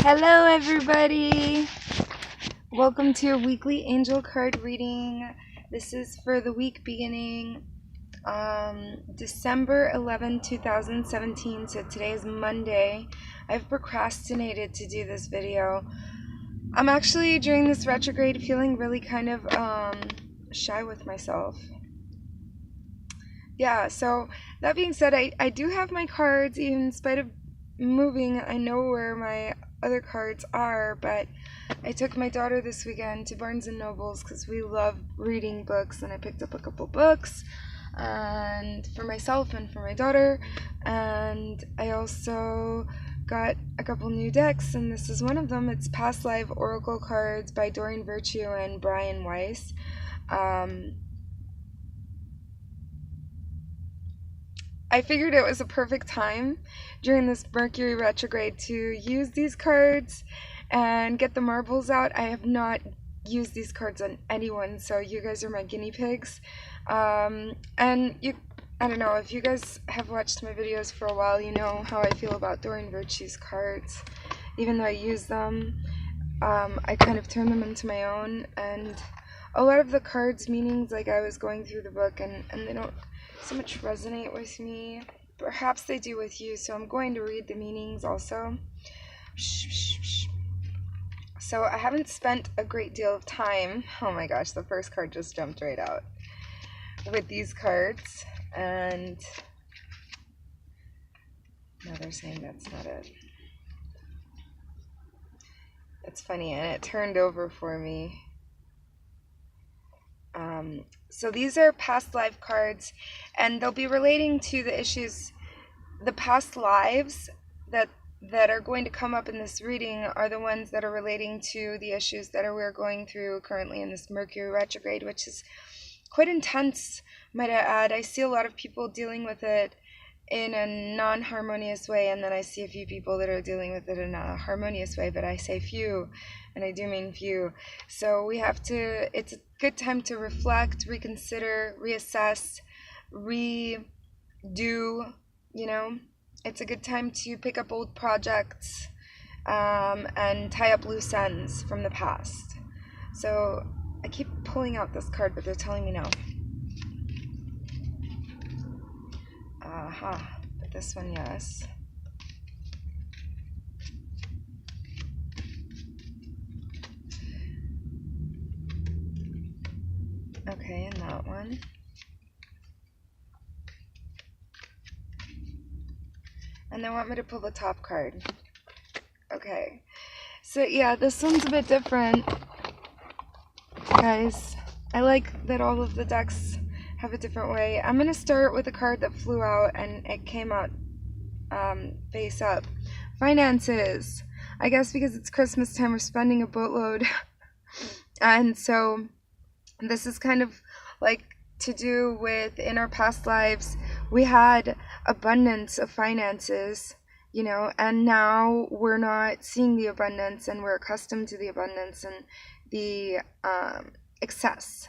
Hello everybody! Welcome to your weekly angel card reading. This is for the week beginning December 11, 2017. So today is Monday. I've procrastinated to do this video. I'm actually during this retrograde feeling really kind of shy with myself. Yeah, so that being said, I do have my cards even in spite of moving. I know where my other cards are, but I took my daughter this weekend to Barnes & Noble's because we love reading books, and I picked up a couple books and for myself and for my daughter, and I also got a couple new decks, and this is one of them. It's Past Life Oracle Cards by Doreen Virtue and Brian Weiss. I figured it was a perfect time during this Mercury retrograde to use these cards and get the marbles out. I have not used these cards on anyone, so you guys are my guinea pigs. I don't know, if you guys have watched my videos for a while, you know how I feel about Doreen Virtue's cards. Even though I use them, I kind of turn them into my own, and a lot of the cards' meanings, like I was going through the book, and they don't so much resonate with me. Perhaps they do with you, so I'm going to read the meanings also. So I haven't spent a great deal of time. Oh my gosh, the first card just jumped right out with these cards, and no, they're saying that's not it. That's funny, and it turned over for me. So these are past life cards, and they'll be relating to the issues, the past lives that are going to come up in this reading are the ones that are relating to the issues that we're going through currently in this Mercury retrograde, which is quite intense, might I add. I see a lot of people dealing with it in a non-harmonious way, and then I see a few people that are dealing with it in a harmonious way, but I say few, and I do mean few. So we have to, it's a good time to reflect, reconsider, reassess, redo, you know. It's a good time to pick up old projects and tie up loose ends from the past. So I keep pulling out this card, but they're telling me no. But this one, yes. Okay, and that one. And they want me to pull the top card. Okay. So yeah, this one's a bit different, guys. I like that all of the decks have a different way. I'm going to start with a card that flew out, and it came out face up. Finances. I guess because it's Christmas time, we're spending a boatload. And so this is kind of like to do with, in our past lives, we had abundance of finances, you know, and now we're not seeing the abundance, and we're accustomed to the abundance and the excess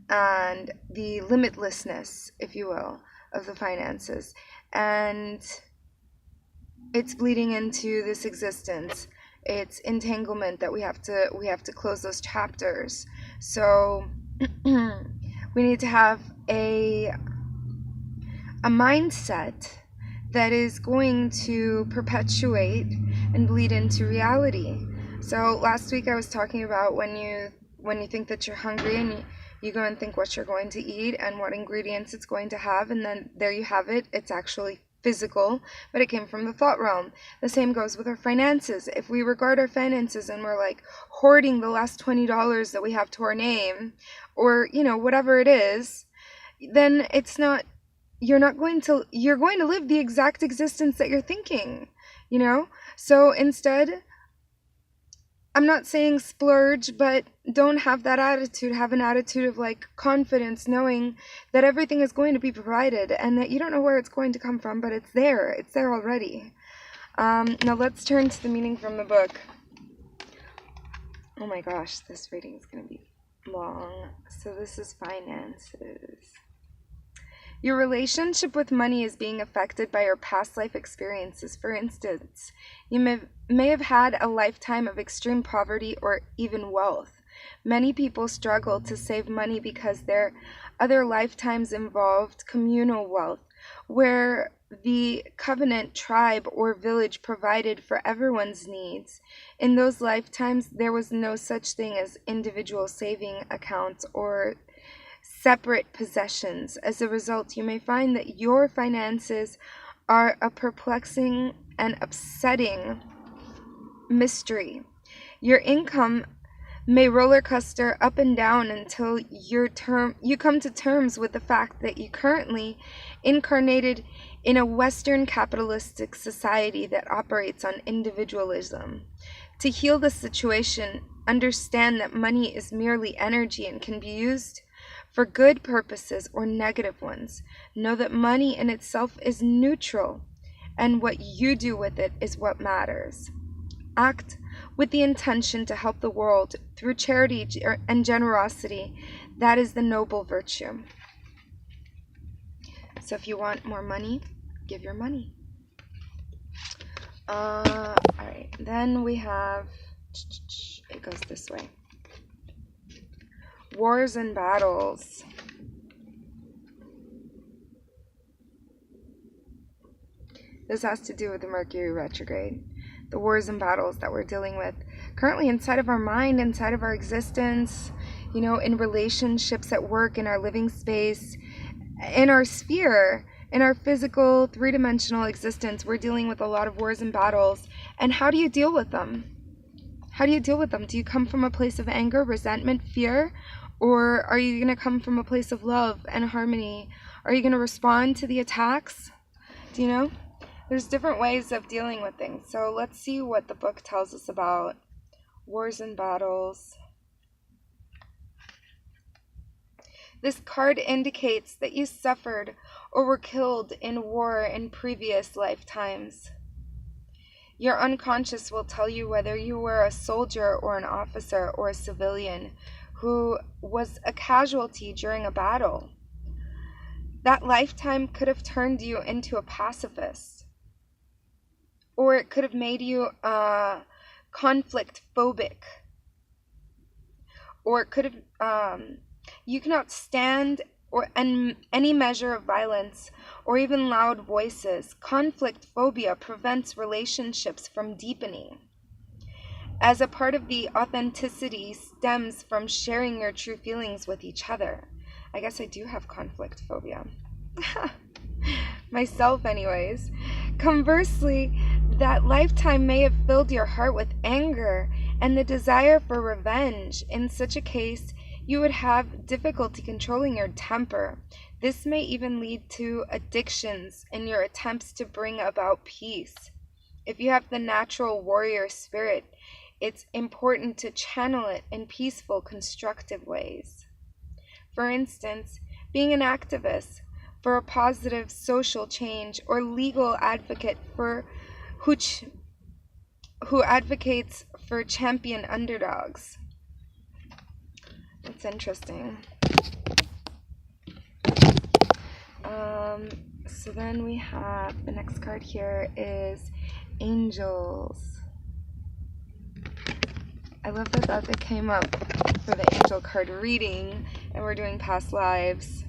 and the limitlessness, if you will, of the finances. And it's bleeding into this existence. It's entanglement that we have to close those chapters. So we need to have a mindset that is going to perpetuate and bleed into reality. So last week I was talking about when you think that you're hungry, and you go and think what you're going to eat and what ingredients it's going to have, and then there you have it. It's actually physical, but it came from the thought realm. The same goes with our finances. If we regard our finances and we're like hoarding the last $20 that we have to our name, or you know, whatever it is, then it's not, you're going to live the exact existence that you're thinking, you know. So instead, I'm not saying splurge, but don't have that attitude. Have an attitude of like confidence, knowing that everything is going to be provided, and that you don't know where it's going to come from, but it's there already. Now let's turn to the meaning from the book. Oh my gosh, this reading is going to be long. So this is finances. Your relationship with money is being affected by your past life experiences. For instance, you may have had a lifetime of extreme poverty or even wealth. Many people struggle to save money because their other lifetimes involved communal wealth, where the covenant tribe or village provided for everyone's needs. In those lifetimes, there was no such thing as individual saving accounts or separate possessions. As a result, you may find that your finances are a perplexing and upsetting mystery. Your income may roller coaster up and down until you come to terms with the fact that you currently incarnated in a Western capitalistic society that operates on individualism. To heal the situation, understand that money is merely energy and can be used for good purposes or negative ones. Know that money in itself is neutral, and what you do with it is what matters. Act with the intention to help the world through charity and generosity. That is the noble virtue. So if you want more money, give your money. Alright, then we have, it goes this way. Wars and battles. This has to do with the Mercury retrograde. The wars and battles that we're dealing with currently inside of our mind, inside of our existence, in relationships, at work, in our living space, in our sphere, in our physical, three-dimensional existence. We're dealing with a lot of wars and battles. And how do you deal with them? How do you deal with them? Do you come from a place of anger, resentment, fear? Or are you going to come from a place of love and harmony? Are you going to respond to the attacks? Do you know? There's different ways of dealing with things. So let's see what the book tells us about wars and battles. This card indicates that you suffered or were killed in war in previous lifetimes. Your unconscious will tell you whether you were a soldier or an officer or a civilian who was a casualty during a battle. That lifetime could have turned you into a pacifist, or it could have made you conflict phobic, or it could have you cannot stand any measure of violence or even loud voices. Conflict phobia prevents relationships from deepening. As a part of the authenticity stems from sharing your true feelings with each other. I guess I do have conflict phobia. Myself, anyways. Conversely, that lifetime may have filled your heart with anger and the desire for revenge. In such a case, you would have difficulty controlling your temper. This may even lead to addictions in your attempts to bring about peace. If you have the natural warrior spirit, it's important to channel it in peaceful, constructive ways. For instance, being an activist for a positive social change or legal advocate who advocates for champion underdogs. It's interesting. So then we have the next card here is Angels. I love that they came up for the angel card reading, and we're doing past lives.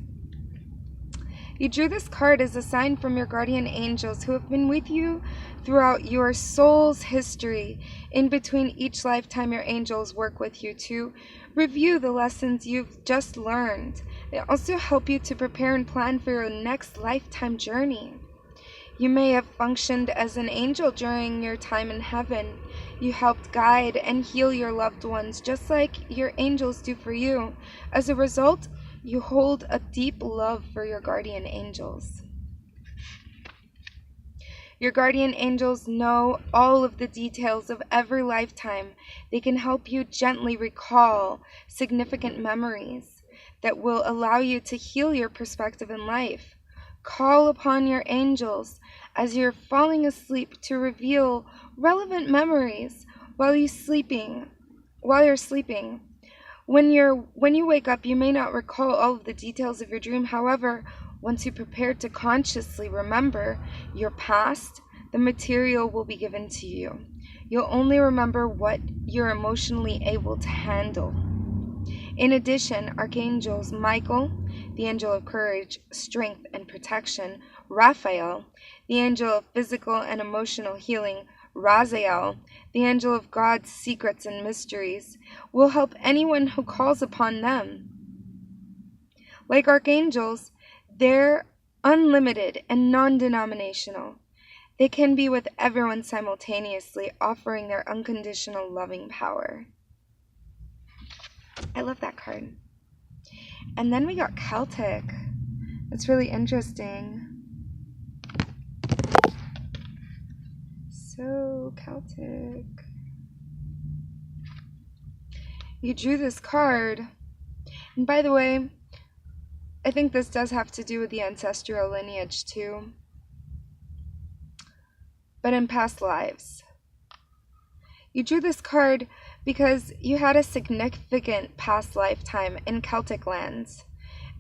You drew this card as a sign from your guardian angels who have been with you throughout your soul's history. In between each lifetime, your angels work with you to review the lessons you've just learned. They also help you to prepare and plan for your next lifetime journey. You may have functioned as an angel during your time in heaven. You helped guide and heal your loved ones just like your angels do for you. As a result, you hold a deep love for your guardian angels. Your guardian angels know all of the details of every lifetime. They can help you gently recall significant memories that will allow you to heal your perspective in life. Call upon your angels as you're falling asleep to reveal relevant memories while you're sleeping. When you wake up, you may not recall all of the details of your dream. However, Once you prepare to consciously remember your past, the material will be given to you. You'll only remember what you're emotionally able to handle. In addition, archangels Michael, the angel of courage, strength, and protection; Raphael, the angel of physical and emotional healing; Raziel, the angel of God's secrets and mysteries, will help anyone who calls upon them. Like archangels, they're unlimited and non-denominational. They can be with everyone simultaneously, offering their unconditional loving power. I love that card. And then we got Celtic. That's really interesting. So, Celtic. You drew this card. And by the way, I think this does have to do with the ancestral lineage too. But in past lives. You drew this card because you had a significant past lifetime in Celtic lands,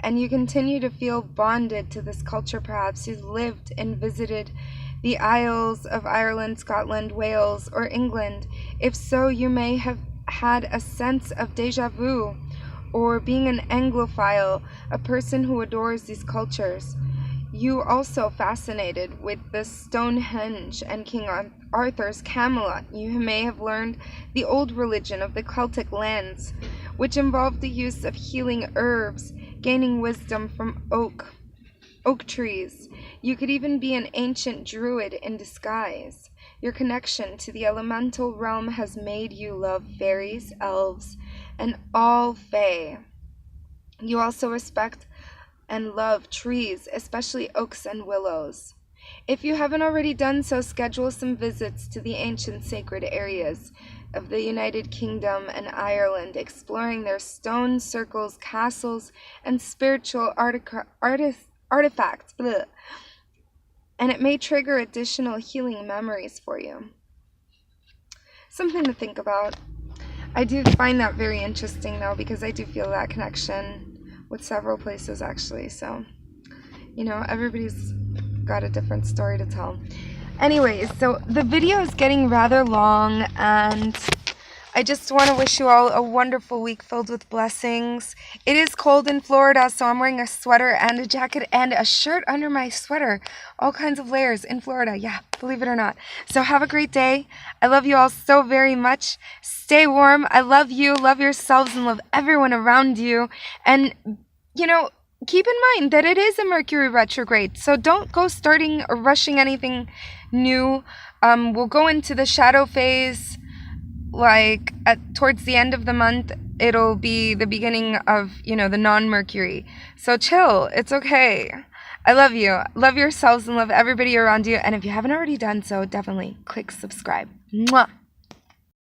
and you continue to feel bonded to this culture. Perhaps you lived and visited the Isles of Ireland, Scotland, Wales, or England. If so, you may have had a sense of déjà vu, or being an Anglophile, a person who adores these cultures. You also fascinated with the Stonehenge and King Arthur's Camelot. You may have learned the old religion of the Celtic lands, which involved the use of healing herbs, gaining wisdom from oak trees. You could even be an ancient druid in disguise. Your connection to the elemental realm has made you love fairies, elves, and all fae. You also respect and love trees, especially oaks and willows. If you haven't already done so, schedule some visits to the ancient sacred areas of the United Kingdom and Ireland, exploring their stone circles, castles, and spiritual artifacts. Bleh. And it may trigger additional healing memories for you. Something to think about. I do find that very interesting, though, because I do feel that connection with several places, actually. So, everybody's got a different story to tell. Anyways, so the video is getting rather long, and I just want to wish you all a wonderful week filled with blessings. It is cold in Florida, so I'm wearing a sweater and a jacket and a shirt under my sweater. All kinds of layers in Florida, yeah, believe it or not. So have a great day. I love you all so very much. Stay warm. I love you. Love yourselves and love everyone around you. And, keep in mind that it is a Mercury retrograde, so don't go starting or rushing anything new. We'll go into the shadow phase towards the end of the month. It'll be the beginning of, the non-Mercury. So chill. It's okay. I love you. Love yourselves and love everybody around you. And if you haven't already done so, definitely click subscribe. Mwah!